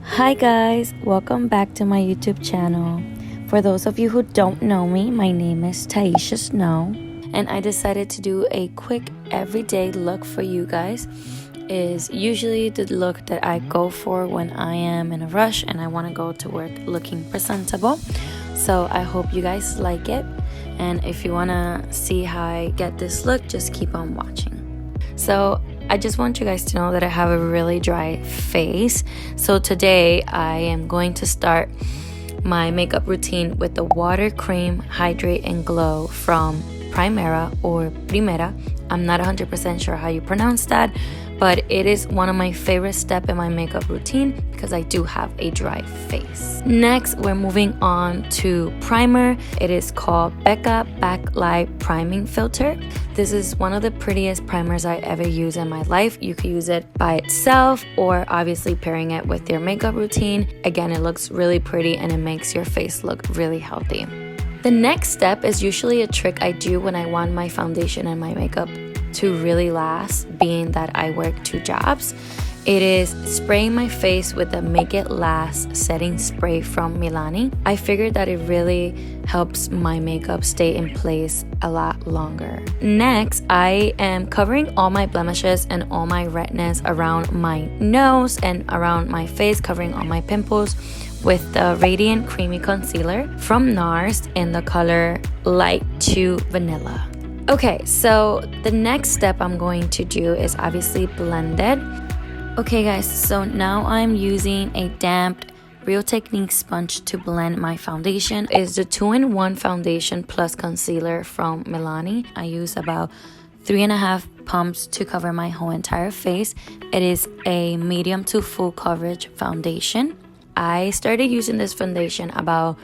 Hi guys, welcome back to my YouTube channel. For those of you who don't know me, my name is Taisha Snow, and I decided to do a quick everyday look for you guys. Is usually the look that I go for when I am in a rush and I want to go to work looking presentable. So I hope you guys like it, and if you want to see how I get this look, just keep on watching. So I just want you guys to know that I have a really dry face. So today I am going to start my makeup routine with the Water Cream Hydrate and Glow from PRIMERA or PRIMERA. I'm not 100% sure how you pronounce that, but it is one of my favorite steps in my makeup routine because I do have a dry face. Next, we're moving on to primer. It is called BECCA Backlight Priming Filter. This is one of the prettiest primers I ever used in my life. You could use it by itself or obviously pairing it with your makeup routine. Again, it looks really pretty and it makes your face look really healthy. The next step is usually a trick I do when I want my foundation and my makeup to really last, being that I work 2 jobs. It is spraying my face with the Make It Last setting spray from MILANI. I figured that it really helps my makeup stay in place a lot longer. Next, I am covering all my blemishes and all my redness around my nose and around my face, covering all my pimples with the Radiant Creamy Concealer from NARS in the color Light to Vanilla. Okay, so the next step I'm going to do is obviously blend it. Okay guys, so now I'm using a damped Real Technique sponge to blend my foundation. It's the 2-in-1 foundation plus concealer from MILANI. I use about 3.5 pumps to cover my whole entire face. It is a medium to full coverage foundation. I started using this foundation about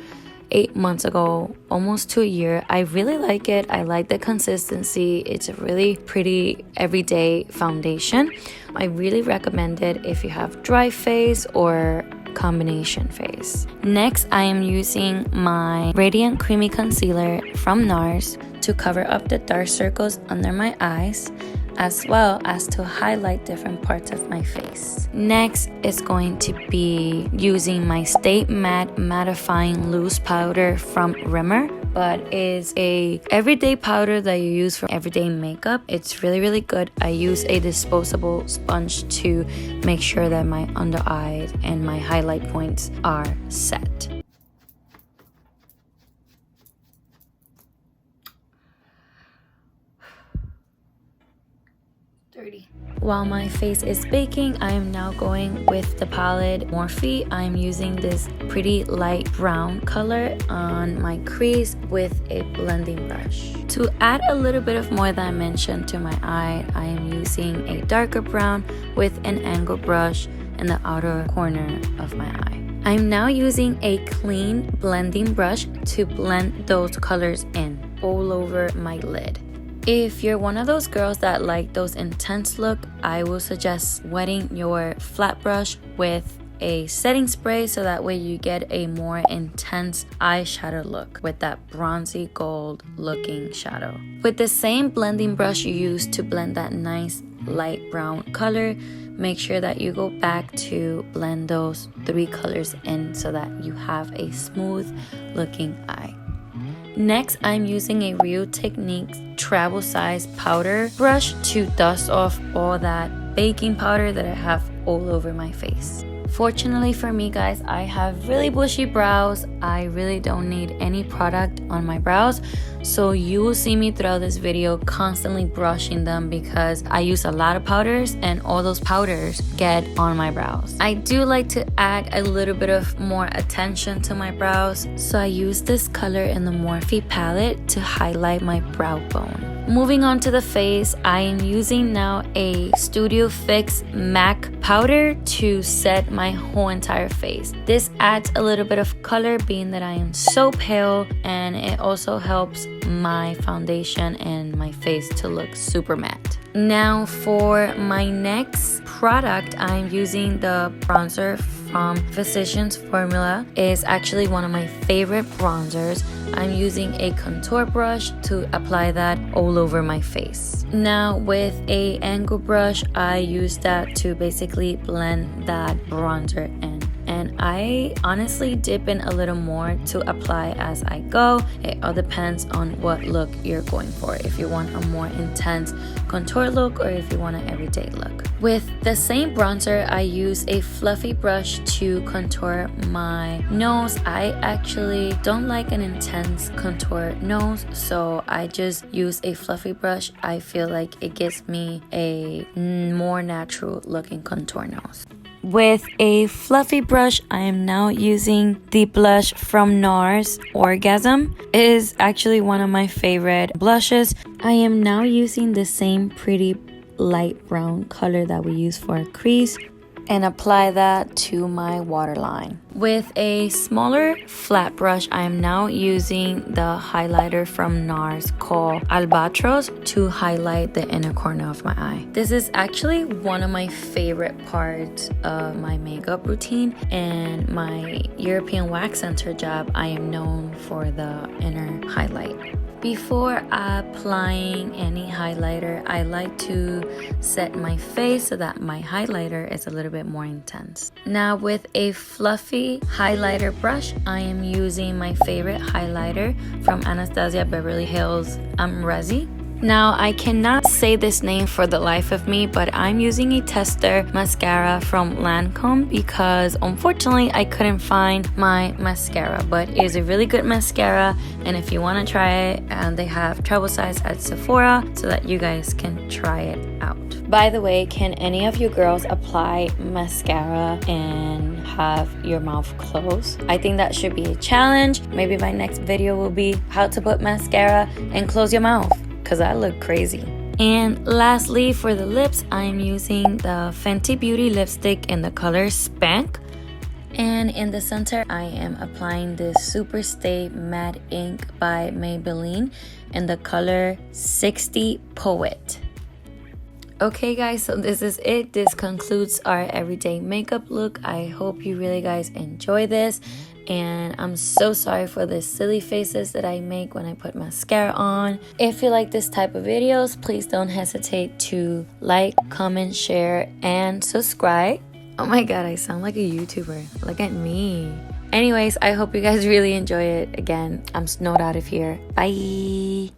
8 months ago, almost to a year. I really like it. I like the consistency. It's a really pretty everyday foundation. I really recommend it if you have dry face or combination face. Next, I am using my Radiant Creamy Concealer from NARS to cover up the dark circles under my eyes, as well as to highlight different parts of my face. Next is going to be using my Stay Matte Mattifying Loose Powder from RIMMEL, but is a everyday powder that you use for everyday makeup. It's really good. I use a disposable sponge to make sure that my under eyes and my highlight points are set. While my face is baking, I am now going with the palette Morphe. I'm using this pretty light brown color on my crease with a blending brush. To add a little bit of more dimension to my eye, I am using a darker brown with an angle brush in the outer corner of my eye. I'm now using a clean blending brush to blend those colors in all over my lid. If you're one of those girls that like those intense look, I will suggest wetting your flat brush with a setting spray so that way you get a more intense eyeshadow look with that bronzy gold looking shadow. With the same blending brush you use to blend that nice light brown color, make sure that you go back to blend those 3 colors in so that you have a smooth looking eye. Next, I'm using a Real Technique travel size powder brush to dust off all that baking powder that I have all over my face. Fortunately for me guys, I have really bushy brows. I really don't need any product on my brows, so you will see me throughout this video constantly brushing them because I use a lot of powders and all those powders get on my brows. I do like to add a little bit of more attention to my brows, so I use this color in the Morphe palette to highlight my brow bone. Moving on to the face, I am using now a Studio Fix MAC powder to set my whole entire face. This adds a little bit of color being that I am so pale, and it also helps my foundation and my face to look super matte. Now for my next product, I'm using the bronzer from Physicians Formula is actually one of my favorite bronzers. I'm using a contour brush to apply that all over my face. Now with a angle brush, I use that to basically blend that bronzer in. And I honestly dip in a little more to apply as I go. It all depends on what look you're going for. If you want a more intense contour look or if you want an everyday look. With the same bronzer, I use a fluffy brush to contour my nose. I actually don't like an intense contour nose, so I just use a fluffy brush. I feel like it gives me a more natural looking contour nose. With a fluffy brush, I am now using the blush from NARS, Orgasm. It is actually one of my favorite blushes. I am now using the same pretty light brown color that we use for a crease and apply that to my waterline. With a smaller flat brush, I am now using the highlighter from NARS called Albatross to highlight the inner corner of my eye. This is actually one of my favorite parts of my makeup routine. And my European wax center job, I am known for the inner highlight. Before applying any highlighter, I like to set my face so that my highlighter is a little bit more intense. Now with a fluffy highlighter brush, I am using my favorite highlighter from Anastasia Beverly Hills Resi. Now, I cannot say this name for the life of me, but I'm using a tester mascara from Lancome because unfortunately I couldn't find my mascara, but it is a really good mascara, and if you want to try it, they have travel size at Sephora so that you guys can try it out. By the way, can any of you girls apply mascara and have your mouth closed? I think that should be a challenge. Maybe my next video will be how to put mascara and close your mouth, because I look crazy. And lastly, for the lips, I'm using the Fenty Beauty lipstick in the color Spank. And in the center, I am applying this SuperStay Matte Ink by Maybelline in the color 60 Poet. Okay guys, so this is it. This concludes our everyday makeup look. I hope you really guys enjoy this. And I'm so sorry for the silly faces that I make when I put mascara on. If you like this type of videos, please don't hesitate to like, comment, share, and subscribe. Oh my god, I sound like a YouTuber. Look at me. Anyways, I hope you guys really enjoy it. Again, I'm snowed out of here. Bye.